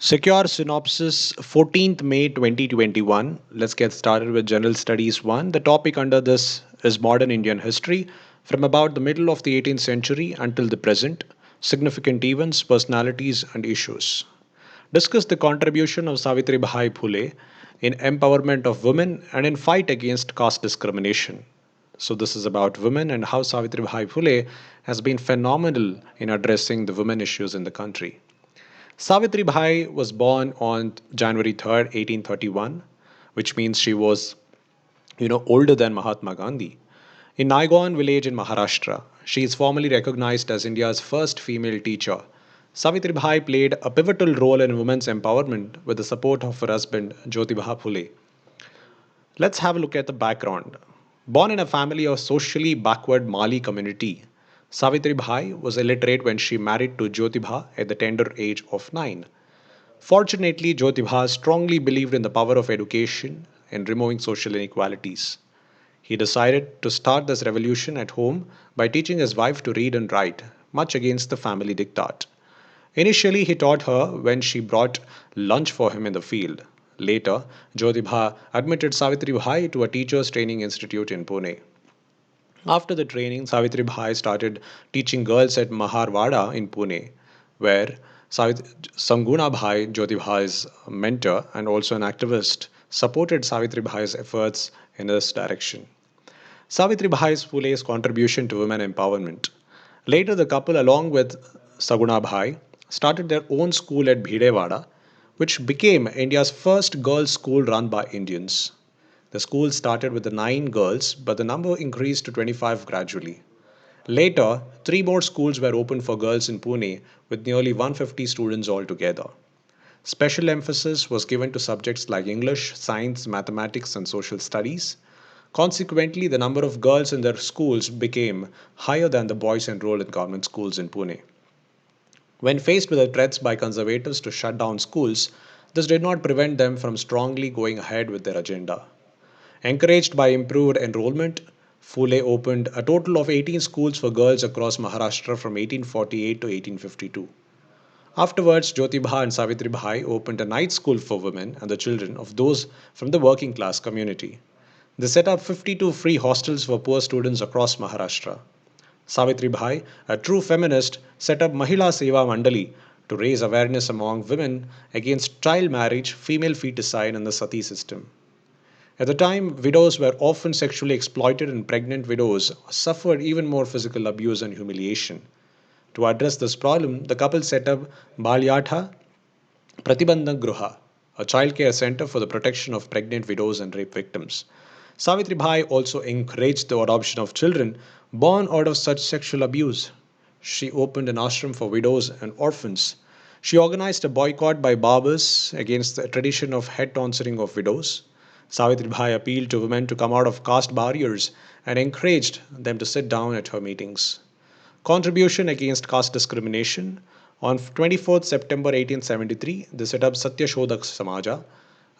Secure Synopsis, 14th May 2021. Let's get started with General Studies 1. The topic under this is Modern Indian History from about the middle of the 18th century until the present, significant events, personalities, and issues. Discuss the contribution of Savitribai Phule in empowerment of women and in fight against caste discrimination. So this is about women and how Savitribai Phule has been phenomenal in addressing the women issues in the country. Savitribai was born on January 3rd, 1831, which means she was, older than Mahatma Gandhi. In Naigaon village in Maharashtra, she is formally recognized as India's first female teacher. Savitribai played a pivotal role in women's empowerment with the support of her husband, Jyotiba Phule. Let's have a look at the background. Born in a family of socially backward Mali community, Savitribai was illiterate when she married to Jyotiba at the tender age of 9. Fortunately, Jyotiba strongly believed in the power of education in removing social inequalities. He decided to start this revolution at home by teaching his wife to read and write, much against the family diktat. Initially, he taught her when she brought lunch for him in the field. Later, Jyotiba admitted Savitribai to a teachers' training institute in Pune. After the training, Savitribai started teaching girls at Maharwada in Pune, where Samguna Bhai, Jyotibhai's mentor and also an activist, supported Savitribai's efforts in this direction. Savitribai Phule's contribution to women empowerment. Later, the couple, along with Saguna Bhai, started their own school at Bhidewada, which became India's first girls' school run by Indians. The school started with the 9 girls, but the number increased to 25 gradually. Later, 3 more schools were opened for girls in Pune with nearly 150 students altogether. Special emphasis was given to subjects like English, science, mathematics, and social studies. Consequently, the number of girls in their schools became higher than the boys enrolled in government schools in Pune. When faced with the threats by conservatives to shut down schools, this did not prevent them from strongly going ahead with their agenda. Encouraged by improved enrollment, Phule opened a total of 18 schools for girls across Maharashtra from 1848 to 1852. Afterwards, Jyotiba and Savitribai opened a night school for women and the children of those from the working class community. They set up 52 free hostels for poor students across Maharashtra. Savitribai, a true feminist, set up Mahila Seva Mandali to raise awareness among women against child marriage, female feticide, and the sati system. At the time, widows were often sexually exploited, and pregnant widows suffered even more physical abuse and humiliation. To address this problem, the couple set up Balyatha Pratibandhak Gruha, a childcare center for the protection of pregnant widows and rape victims. Savitribai also encouraged the adoption of children born out of such sexual abuse. She opened an ashram for widows and orphans. She organized a boycott by barbers against the tradition of head tonsuring of widows. Savitribai appealed to women to come out of caste barriers and encouraged them to sit down at her meetings. Contribution against caste discrimination. On 24th September 1873, they set up Satya Shodhak Samaja,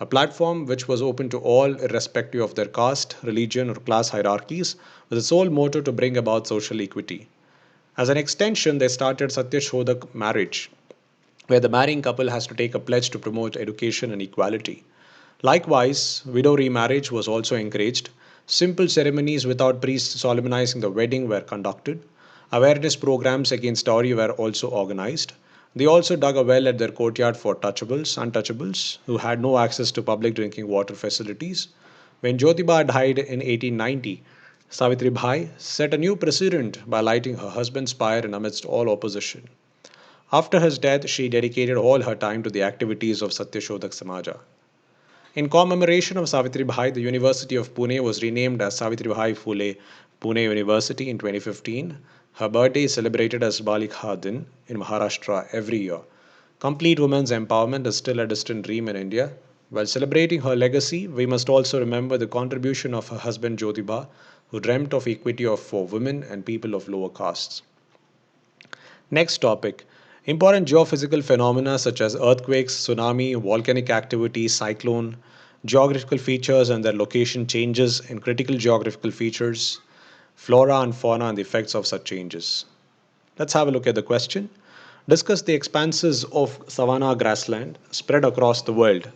a platform which was open to all irrespective of their caste, religion, or class hierarchies, with the sole motto to bring about social equity. As an extension, they started Satya Shodhak marriage, where the marrying couple has to take a pledge to promote education and equality. Likewise, widow remarriage was also encouraged. Simple ceremonies without priests solemnizing the wedding were conducted. Awareness programs against dowry were also organized. They also dug a well at their courtyard for untouchables, who had no access to public drinking water facilities. When Jyotiba died in 1890, Savitribai set a new precedent by lighting her husband's fire in amidst all opposition. After his death, she dedicated all her time to the activities of Satyashodhak Samaja. In commemoration of Savitribai, the University of Pune was renamed as Savitribai Phule Pune University in 2015. Her birthday is celebrated as Balika Din in Maharashtra every year. Complete women's empowerment is still a distant dream in India. While celebrating her legacy, we must also remember the contribution of her husband Jyotiba, who dreamt of equity for women and people of lower castes. Next topic. Important geophysical phenomena such as earthquakes, tsunami, volcanic activity, cyclone, geographical features and their location changes in critical geographical features, flora and fauna and the effects of such changes. Let's have a look at the question. discuss the expanses of savanna grassland spread across the world,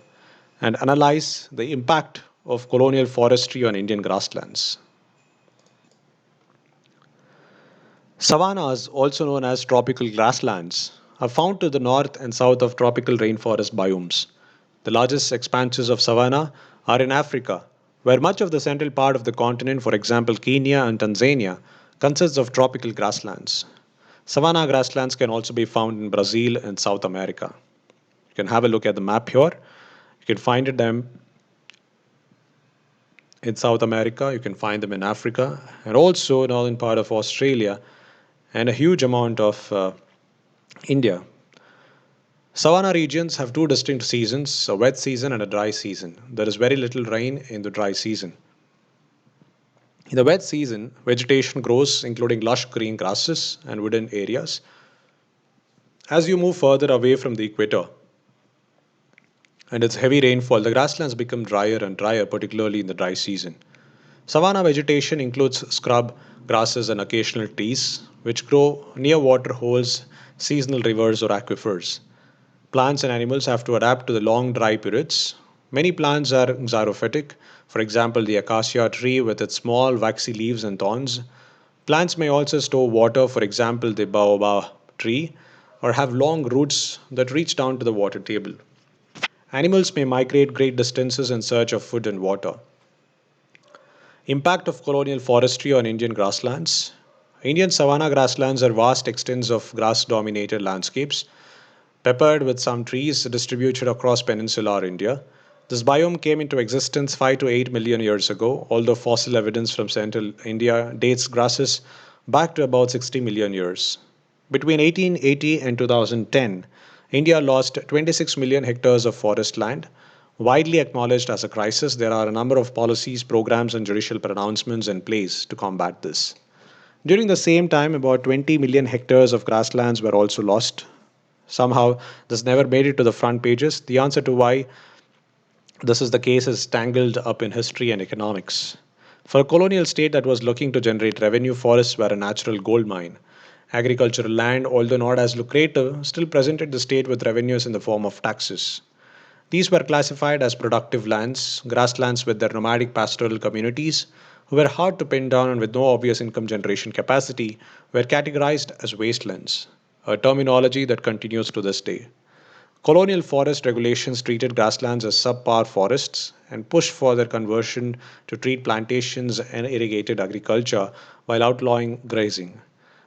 and analyze the impact of colonial forestry on Indian grasslands. Savannas, also known as tropical grasslands, are found to the north and south of tropical rainforest biomes. The largest expanses of savanna are in Africa, where much of the central part of the continent, for example Kenya and Tanzania, consists of tropical grasslands. Savanna grasslands can also be found in Brazil and South America. You can have a look at the map here. You can find them in South America, you can find them in Africa, and also northern part of Australia, and a huge amount of India. Savanna regions have two distinct seasons, a wet season and a dry season. There is very little rain in the dry season. In the wet season, vegetation grows, including lush green grasses and wooded areas. As you move further away from the equator and its heavy rainfall, the grasslands become drier and drier, particularly in the dry season. Savanna vegetation includes scrub, grasses, and occasional trees, which grow near water holes, seasonal rivers, or aquifers. Plants and animals have to adapt to the long dry periods. Many plants are xerophytic, for example, the acacia tree with its small waxy leaves and thorns. Plants may also store water, for example, the baobab tree, or have long roots that reach down to the water table. Animals may migrate great distances in search of food and water. Impact of colonial forestry on Indian grasslands. Indian savanna grasslands are vast extents of grass dominated landscapes, peppered with some trees distributed across peninsular India. This biome came into existence 5 to 8 million years ago, although fossil evidence from central India dates grasses back to about 60 million years. Between 1880 and 2010, India lost 26 million hectares of forest land. Widely acknowledged as a crisis, there are a number of policies, programs, and judicial pronouncements in place to combat this. During the same time, about 20 million hectares of grasslands were also lost. Somehow, this never made it to the front pages. The answer to why this is the case is tangled up in history and economics. For a colonial state that was looking to generate revenue, forests were a natural gold mine. Agricultural land, although not as lucrative, still presented the state with revenues in the form of taxes. These were classified as productive lands, grasslands with their nomadic pastoral communities, who were hard to pin down and with no obvious income generation capacity, were categorized as wastelands, a terminology that continues to this day. Colonial forest regulations treated grasslands as subpar forests and pushed for their conversion to treat plantations and irrigated agriculture while outlawing grazing.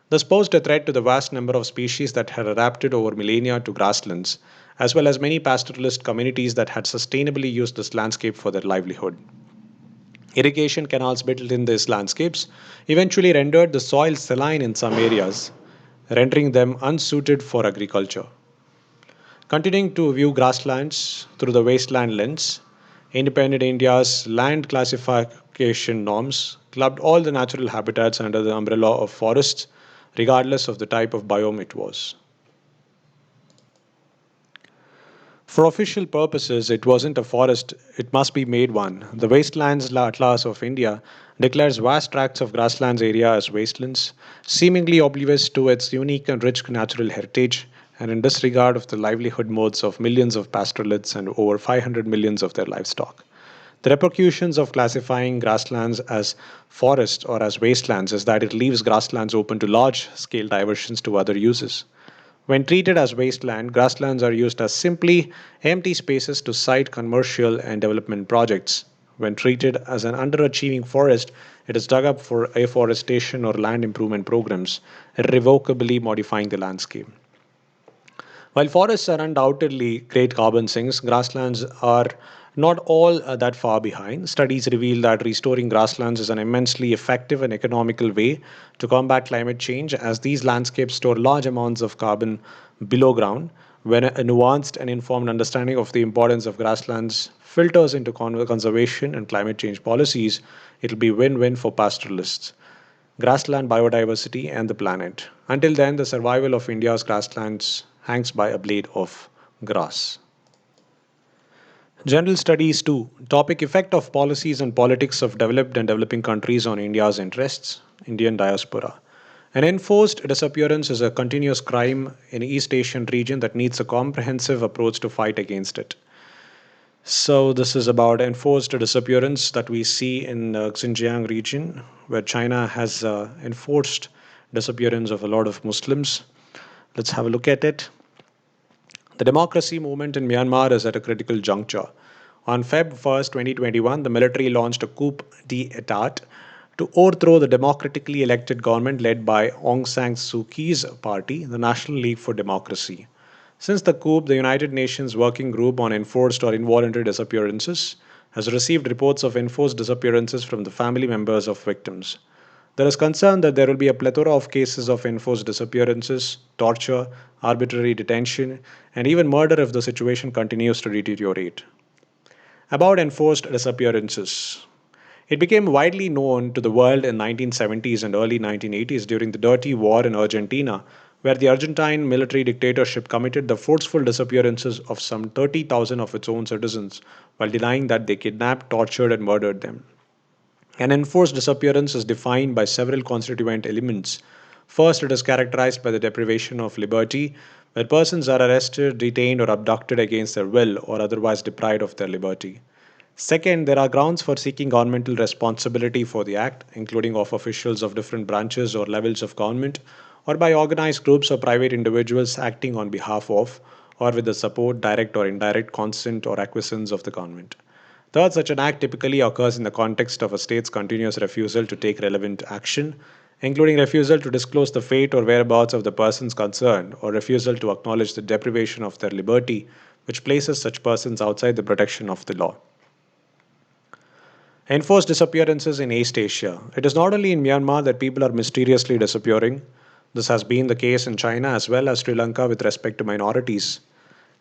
This posed a threat to the vast number of species that had adapted over millennia to grasslands, as well as many pastoralist communities that had sustainably used this landscape for their livelihood. Irrigation canals built in these landscapes eventually rendered the soil saline in some areas, rendering them unsuited for agriculture. Continuing to view grasslands through the wasteland lens, independent India's land classification norms clubbed all the natural habitats under the umbrella of forests, regardless of the type of biome it was. For official purposes, it wasn't a forest, it must be made one. The Wastelands Atlas of India declares vast tracts of grasslands area as wastelands, seemingly oblivious to its unique and rich natural heritage, and in disregard of the livelihood modes of millions of pastoralists and over 500 millions of their livestock. The repercussions of classifying grasslands as forests or as wastelands is that it leaves grasslands open to large scale diversions to other uses. When treated as wasteland, grasslands are used as simply empty spaces to site commercial and development projects. When treated as an underachieving forest, it is dug up for afforestation or land improvement programs, irrevocably modifying the landscape. While forests are undoubtedly great carbon sinks, grasslands are not all that far behind. Studies reveal that restoring grasslands is an immensely effective and economical way to combat climate change, as these landscapes store large amounts of carbon below ground. When a nuanced and informed understanding of the importance of grasslands filters into conservation and climate change policies, it'll be win win for pastoralists, grassland biodiversity, and the planet. Until then, the survival of India's grasslands hangs by a blade of grass. General Studies 2. Topic: Effect of policies and politics of developed and developing countries on India's interests. Indian diaspora. An enforced disappearance is a continuous crime in East Asian region that needs a comprehensive approach to fight against it. So this is about enforced disappearance that we see in Xinjiang region, where China has enforced disappearance of a lot of Muslims. Let's have a look at it. The democracy movement in Myanmar is at a critical juncture. On Feb 1st, 2021, the military launched a coup d'etat to overthrow the democratically elected government led by Aung San Suu Kyi's party, the National League for Democracy. Since the coup, the United Nations Working Group on Enforced or Involuntary Disappearances has received reports of enforced disappearances from the family members of victims. There is concern that there will be a plethora of cases of enforced disappearances, torture, arbitrary detention, and even murder if the situation continues to deteriorate. About enforced disappearances. It became widely known to the world in 1970s and early 1980s during the Dirty War in Argentina, where the Argentine military dictatorship committed the forceful disappearances of some 30,000 of its own citizens while denying that they kidnapped, tortured, and murdered them. An enforced disappearance is defined by several constituent elements. First, it is characterized by the deprivation of liberty, where persons are arrested, detained, or abducted against their will or otherwise deprived of their liberty. Second, there are grounds for seeking governmental responsibility for the act, including of officials of different branches or levels of government, or by organized groups or private individuals acting on behalf of, or with the support, direct or indirect consent or acquiescence of the government. Third, such an act typically occurs in the context of a state's continuous refusal to take relevant action, including refusal to disclose the fate or whereabouts of the persons concerned, or refusal to acknowledge the deprivation of their liberty, which places such persons outside the protection of the law. Enforced disappearances in East Asia. It is not only in Myanmar that people are mysteriously disappearing. This has been the case in China as well as Sri Lanka with respect to minorities.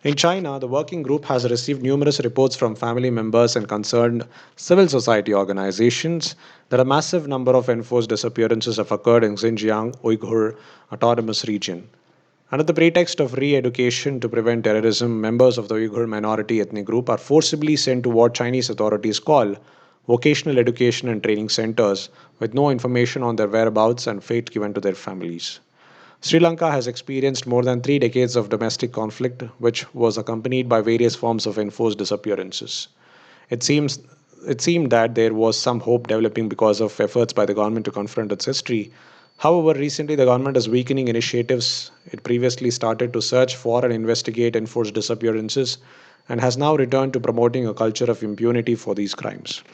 In China, the working group has received numerous reports from family members and concerned civil society organizations that a massive number of enforced disappearances have occurred in Xinjiang Uyghur Autonomous Region. Under the pretext of re education to prevent terrorism, members of the Uyghur minority ethnic group are forcibly sent to what Chinese authorities call vocational education and training centers with no information on their whereabouts and fate given to their families. Sri Lanka has experienced more than 3 decades of domestic conflict, which was accompanied by various forms of enforced disappearances. It seems it seemed that there was some hope developing because of efforts by the government to confront its history. However, recently the government is weakening initiatives it previously started to search for and investigate enforced disappearances and has now returned to promoting a culture of impunity for these crimes.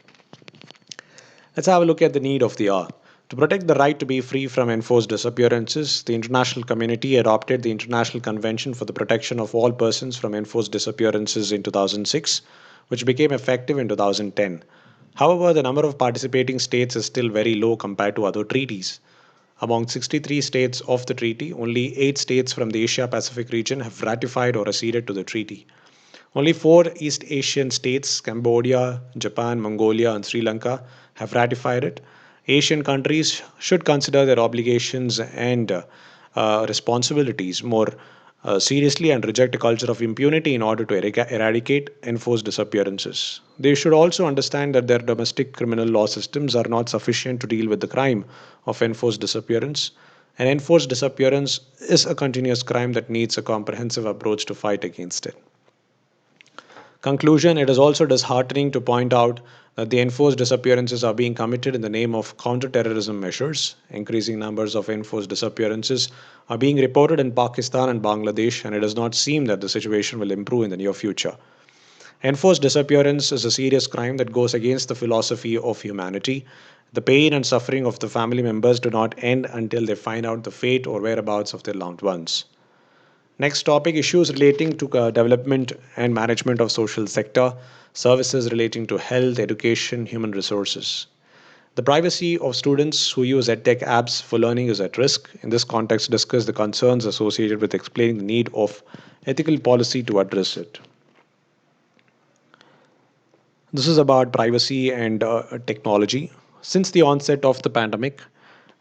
Let's have a look at the need of the hour. To protect the right to be free from enforced disappearances, the international community adopted the International Convention for the Protection of All Persons from Enforced Disappearances in 2006, which became effective in 2010. However, the number of participating states is still very low compared to other treaties. Among 63 states of the treaty, only 8 states from the Asia Pacific region have ratified or acceded to the treaty. Only 4 East Asian states, Cambodia, Japan, Mongolia, and Sri Lanka, have ratified it. Asian countries should consider their obligations and responsibilities more seriously and reject a culture of impunity in order to eradicate enforced disappearances. They should also understand that their domestic criminal law systems are not sufficient to deal with the crime of enforced disappearance. An enforced disappearance is a continuous crime that needs a comprehensive approach to fight against it. Conclusion. It is also disheartening to point out that the enforced disappearances are being committed in the name of counterterrorism measures. Increasing numbers of enforced disappearances are being reported in Pakistan and Bangladesh, and it does not seem that the situation will improve in the near future. Enforced disappearance is a serious crime that goes against the philosophy of humanity. The pain and suffering of the family members do not end until they find out the fate or whereabouts of their loved ones. Next topic, issues relating to development and management of social sector, services relating to health, education, human resources. The privacy of students who use edtech apps for learning is at risk. In this context, discuss the concerns associated with explaining the need of ethical policy to address it. This is about privacy and technology. Since the onset of the pandemic,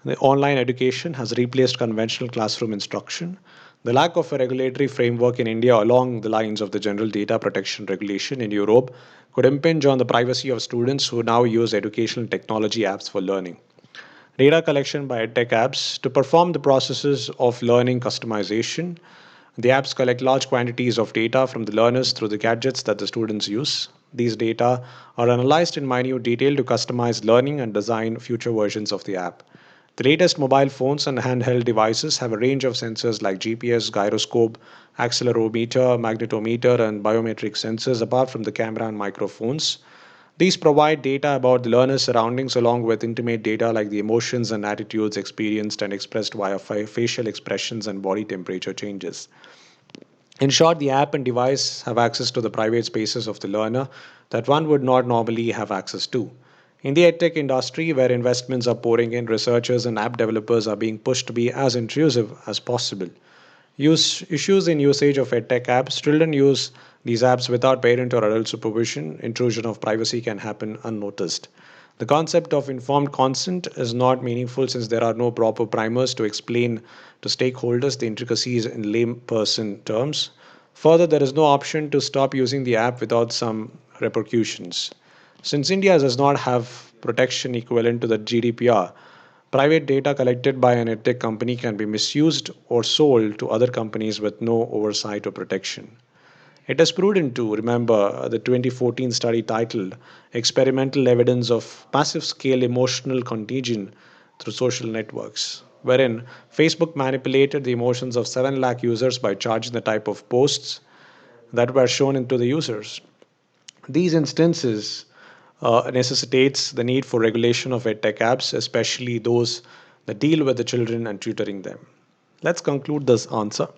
the online education has replaced conventional classroom instruction. The lack of a regulatory framework in India along the lines of the General Data Protection Regulation in Europe could impinge on the privacy of students who now use educational technology apps for learning. Data collection by EdTech apps to perform the processes of learning customization. The apps collect large quantities of data from the learners through the gadgets that the students use. These data are analyzed in minute detail to customize learning and design future versions of the app. The latest mobile phones and handheld devices have a range of sensors like GPS, gyroscope, accelerometer, magnetometer, and biometric sensors apart from the camera and microphones. These provide data about the learner's surroundings along with intimate data like the emotions and attitudes experienced and expressed via facial expressions and body temperature changes. In short, the app and device have access to the private spaces of the learner that one would not normally have access to. In the edtech industry, where investments are pouring in, researchers and app developers are being pushed to be as intrusive as possible. Issues in usage of edtech apps. Children use these apps without parent or adult supervision. Intrusion of privacy can happen unnoticed. The concept of informed consent is not meaningful since there are no proper primers to explain to stakeholders the intricacies in layperson terms. Further, there is no option to stop using the app without some repercussions. Since India does not have protection equivalent to the GDPR, private data collected by an edtech company can be misused or sold to other companies with no oversight or protection. It is prudent to remember the 2014 study titled Experimental Evidence of Massive Scale Emotional Contagion Through Social Networks, wherein Facebook manipulated the emotions of 7 lakh users by charging the type of posts that were shown into the users. These instances necessitates the need for regulation of edtech apps, especially those that deal with the children and tutoring them. Let's conclude this answer.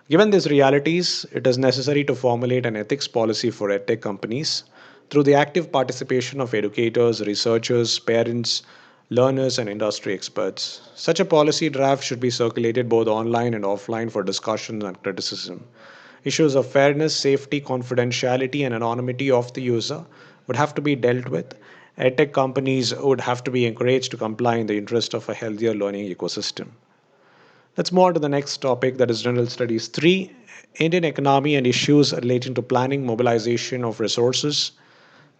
Given these realities, it is necessary to formulate an ethics policy for edtech companies through the active participation of educators, researchers, parents, learners, and industry experts. Such a policy draft should be circulated both online and offline for discussion and criticism. Issues of fairness, safety, confidentiality, and anonymity of the user would have to be dealt with. EdTech companies would have to be encouraged to comply in the interest of a healthier learning ecosystem. Let's move on to the next topic, that is General Studies 3, Indian economy and issues relating to planning, mobilization of resources,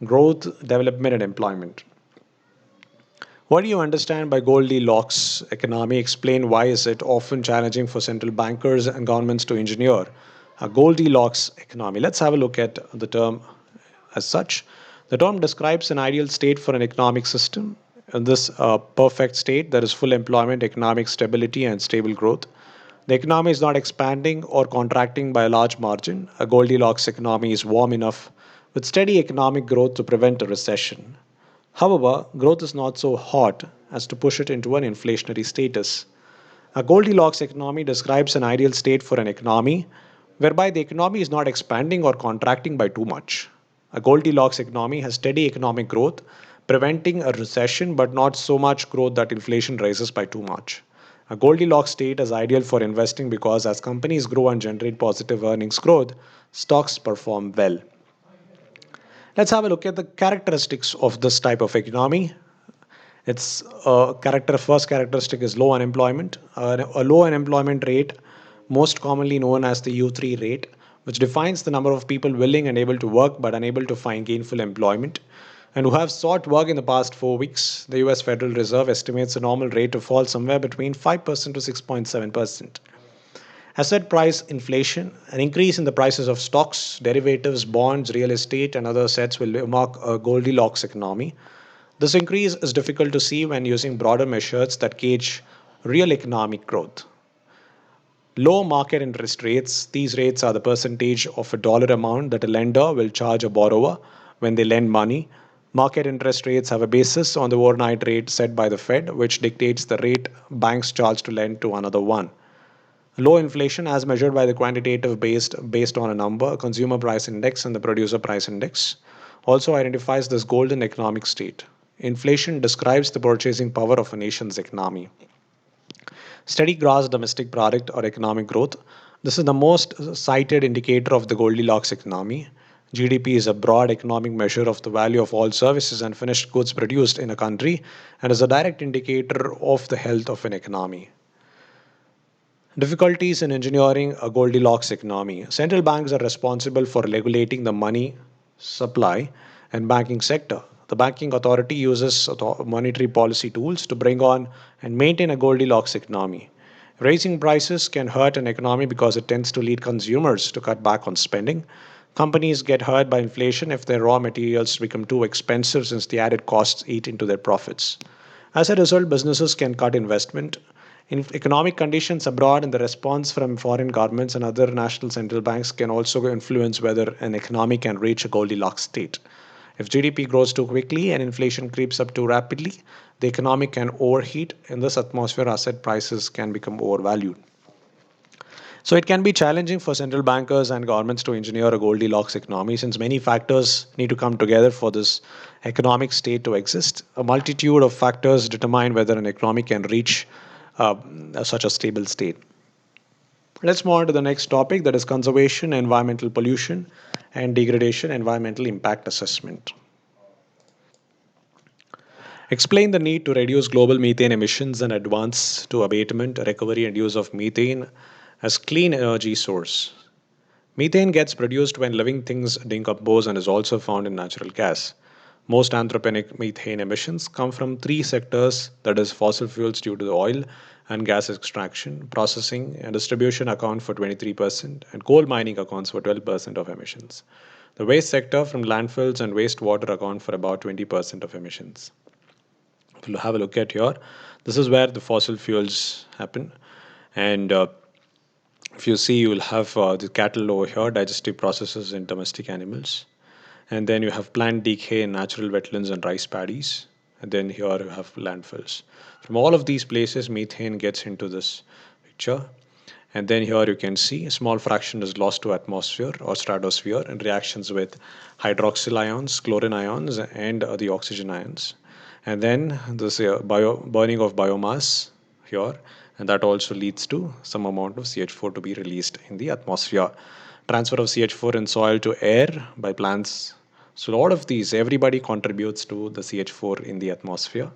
growth, development, and employment. What do you understand by Goldilocks economy? Explain why is it often challenging for central bankers and governments to engineer a Goldilocks economy? Let's have a look at the term as such. The term describes an ideal state for an economic system. In this perfect state, there is full employment, economic stability, and stable growth. The economy is not expanding or contracting by a large margin. A Goldilocks economy is warm enough with steady economic growth to prevent a recession. However, growth is not so hot as to push it into an inflationary status. A Goldilocks economy describes an ideal state for an economy whereby the economy is not expanding or contracting by too much. A Goldilocks economy has steady economic growth, preventing a recession but not so much growth that inflation rises by too much. A Goldilocks state is ideal for investing because as companies grow and generate positive earnings growth, stocks perform well. Let's have a look at the characteristics of this type of economy. Its first characteristic is low unemployment. A low unemployment rate, most commonly known as the U3 rate, which defines the number of people willing and able to work but unable to find gainful employment and who have sought work in the past 4 weeks. The US Federal Reserve estimates a normal rate to fall somewhere between 5% to 6.7%. Asset price inflation, an increase in the prices of stocks, derivatives, bonds, real estate, and other assets will mark a Goldilocks economy. This increase is difficult to see when using broader measures that gauge real economic growth. Low market interest rates. These rates are the percentage of a dollar amount that a lender will charge a borrower when they lend money. Market interest rates have a basis on the overnight rate set by the Fed, which dictates the rate banks charge to lend to another one. Low inflation, as measured by the quantitative based on a number, a consumer price index, and the producer price index, also identifies this golden economic state. Inflation describes the purchasing power of a nation's economy. Steady gross domestic product or economic growth. This is the most cited indicator of the Goldilocks economy. GDP is a broad economic measure of the value of all services and finished goods produced in a country and is a direct indicator of the health of an economy. Difficulties in engineering a Goldilocks economy. Central banks are responsible for regulating the money supply and banking sector. The banking authority uses monetary policy tools to bring on and maintain a Goldilocks economy. Raising prices can hurt an economy because it tends to lead consumers to cut back on spending. Companies get hurt by inflation if their raw materials become too expensive since the added costs eat into their profits. As a result, businesses can cut investment. In economic conditions abroad and the response from foreign governments and other national central banks can also influence whether an economy can reach a Goldilocks state. If GDP grows too quickly and inflation creeps up too rapidly, the economy can overheat. In this atmosphere, asset prices can become overvalued. So it can be challenging for central bankers and governments to engineer a Goldilocks economy since many factors need to come together for this economic state to exist. A multitude of factors determine whether an economy can reach such a stable state. Let's move on to the next topic, that is conservation, environmental pollution, and degradation, environmental impact assessment. Explain the need to reduce global methane emissions and advance to abatement, recovery, and use of methane as clean energy source. Methane gets produced when living things decompose and is also found in natural gas. Most anthropogenic methane emissions come from three sectors, that is, fossil fuels due to the oil and gas extraction, processing, and distribution account for 23%, and coal mining accounts for 12% of emissions. The waste sector from landfills and wastewater account for about 20% of emissions. If you have a look at here, this is where the fossil fuels happen. And if you see, you will have the cattle over here, digestive processes in domestic animals. And then you have plant decay in natural wetlands and rice paddies. And then here you have landfills. From all of these places, methane gets into this picture. And then here you can see a small fraction is lost to atmosphere or stratosphere in reactions with hydroxyl ions, chlorine ions, and the oxygen ions. And then this burning of biomass here, and that also leads to some amount of CH4 to be released in the atmosphere. Transfer of CH4 in soil to air by plants. So a lot of these, everybody contributes to the CH4 in the atmosphere.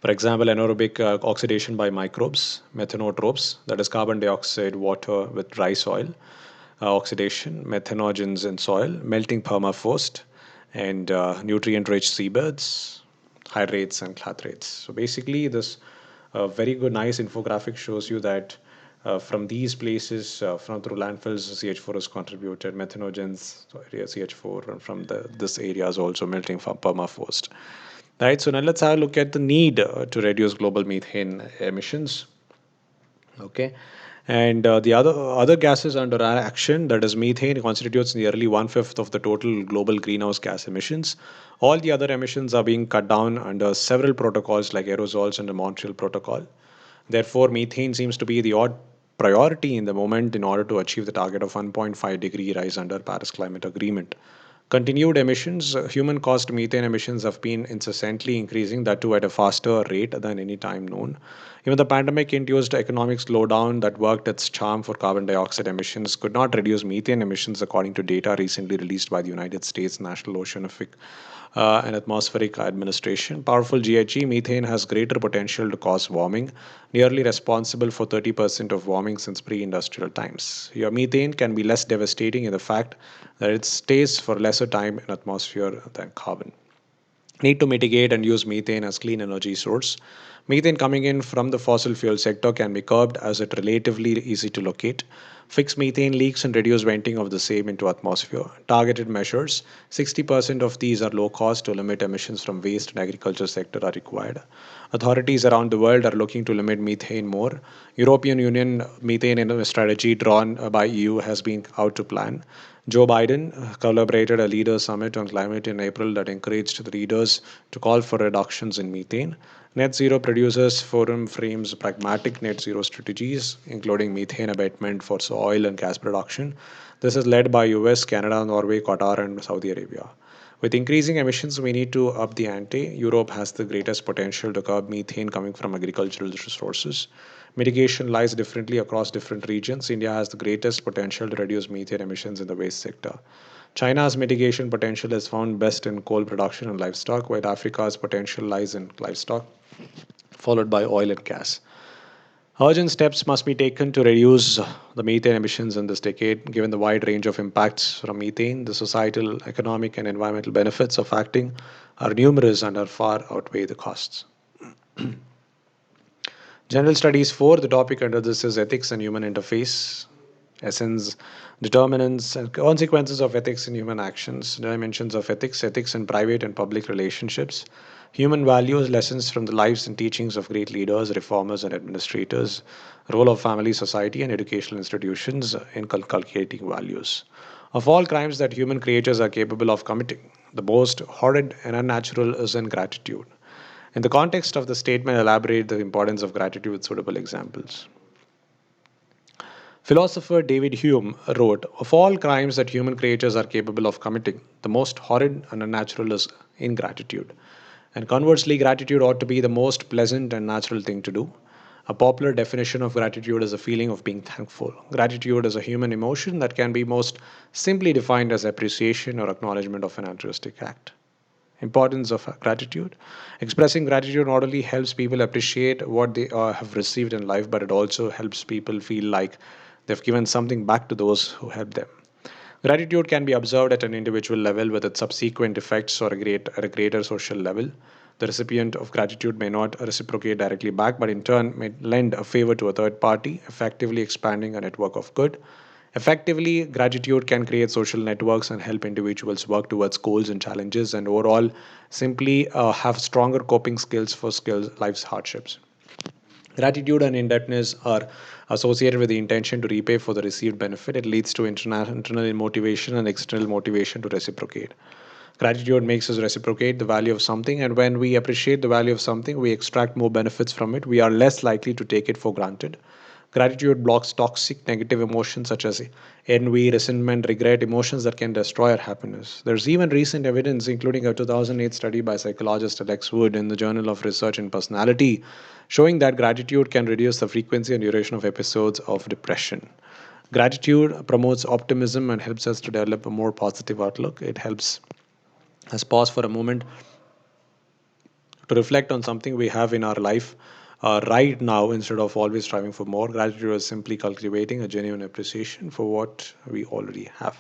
For example, anaerobic oxidation by microbes, methanotropes, that is carbon dioxide, water with dry soil, oxidation, methanogens in soil, melting permafrost, and nutrient-rich seabeds, hydrates and clathrates. So basically, this very good, nice infographic shows you that from these places, from through landfills, CH4 is contributed, methanogens, CH4, and from this area is also melting from permafrost. Right, so now let's have a look at the need to reduce global methane emissions. Okay, and the other gases under action, that is methane, constitutes nearly one-fifth of the total global greenhouse gas emissions. All the other emissions are being cut down under several protocols like aerosols and the Montreal Protocol. Therefore, methane seems to be the odd priority in the moment in order to achieve the target of 1.5-degree rise under Paris Climate Agreement. Continued emissions, human caused methane emissions have been incessantly increasing, that too at a faster rate than any time known. Even the pandemic induced economic slowdown that worked its charm for carbon dioxide emissions could not reduce methane emissions, according to data recently released by the United States National Oceanographic and Atmospheric Administration. Powerful GHG methane has greater potential to cause warming, nearly responsible for 30% of warming since pre industrial times. Your methane can be less devastating in the fact that it stays for lesser time in atmosphere than carbon. Need to mitigate and use methane as clean energy source. Methane coming in from the fossil fuel sector can be curbed as it relatively easy to locate. Fix methane leaks and reduce venting of the same into atmosphere. Targeted measures. 60% of these are low cost to limit emissions from waste and agriculture sector are required. Authorities around the world are looking to limit methane more. European Union methane strategy drawn by EU has been out to plan. Joe Biden collaborated a leaders summit on climate in April that encouraged the leaders to call for reductions in methane. Net Zero Producers Forum frames pragmatic net zero strategies, including methane abatement for oil and gas production. This is led by US, Canada, Norway, Qatar, and Saudi Arabia. With increasing emissions, we need to up the ante. Europe has the greatest potential to curb methane coming from agricultural resources. Mitigation lies differently across different regions. India has the greatest potential to reduce methane emissions in the waste sector. China's mitigation potential is found best in coal production and livestock, while Africa's potential lies in livestock, followed by oil and gas. Urgent steps must be taken to reduce the methane emissions in this decade, given the wide range of impacts from methane. The societal, economic, and environmental benefits of acting are numerous and are far outweigh the costs. General Studies 4, the topic under this is Ethics and Human Interface. Essence, determinants, and consequences of ethics in human actions, dimensions of ethics, ethics in private and public relationships, human values, lessons from the lives and teachings of great leaders, reformers, and administrators, role of family, society, and educational institutions in inculcating values. Of all crimes that human creatures are capable of committing, the most horrid and unnatural is ingratitude. In the context of the statement, elaborate the importance of gratitude with suitable examples. Philosopher David Hume wrote, "Of all crimes that human creatures are capable of committing, the most horrid and unnatural is ingratitude. And conversely, gratitude ought to be the most pleasant and natural thing to do. A popular definition of gratitude is a feeling of being thankful. Gratitude is a human emotion that can be most simply defined as appreciation or acknowledgement of an altruistic act." Importance of gratitude. Expressing gratitude not only helps people appreciate what they have received in life, but it also helps people feel like they've given something back to those who helped them. Gratitude can be observed at an individual level with its subsequent effects or at a greater social level. The recipient of gratitude may not reciprocate directly back, but in turn may lend a favor to a third party, effectively expanding a network of good. Effectively, gratitude can create social networks and help individuals work towards goals and challenges, and overall, simply have stronger coping skills for life's hardships. Gratitude and indebtedness are associated with the intention to repay for the received benefit. It leads to internal motivation and external motivation to reciprocate. Gratitude makes us reciprocate the value of something, and when we appreciate the value of something, we extract more benefits from it. We are less likely to take it for granted. Gratitude blocks toxic negative emotions such as envy, resentment, regret, emotions that can destroy our happiness. There's even recent evidence, including a 2008 study by psychologist Alex Wood in the Journal of Research in Personality, showing that gratitude can reduce the frequency and duration of episodes of depression. Gratitude promotes optimism and helps us to develop a more positive outlook. It helps us pause for a moment to reflect on something we have in our life right now instead of always striving for more. Gratitude is simply cultivating a genuine appreciation for what we already have.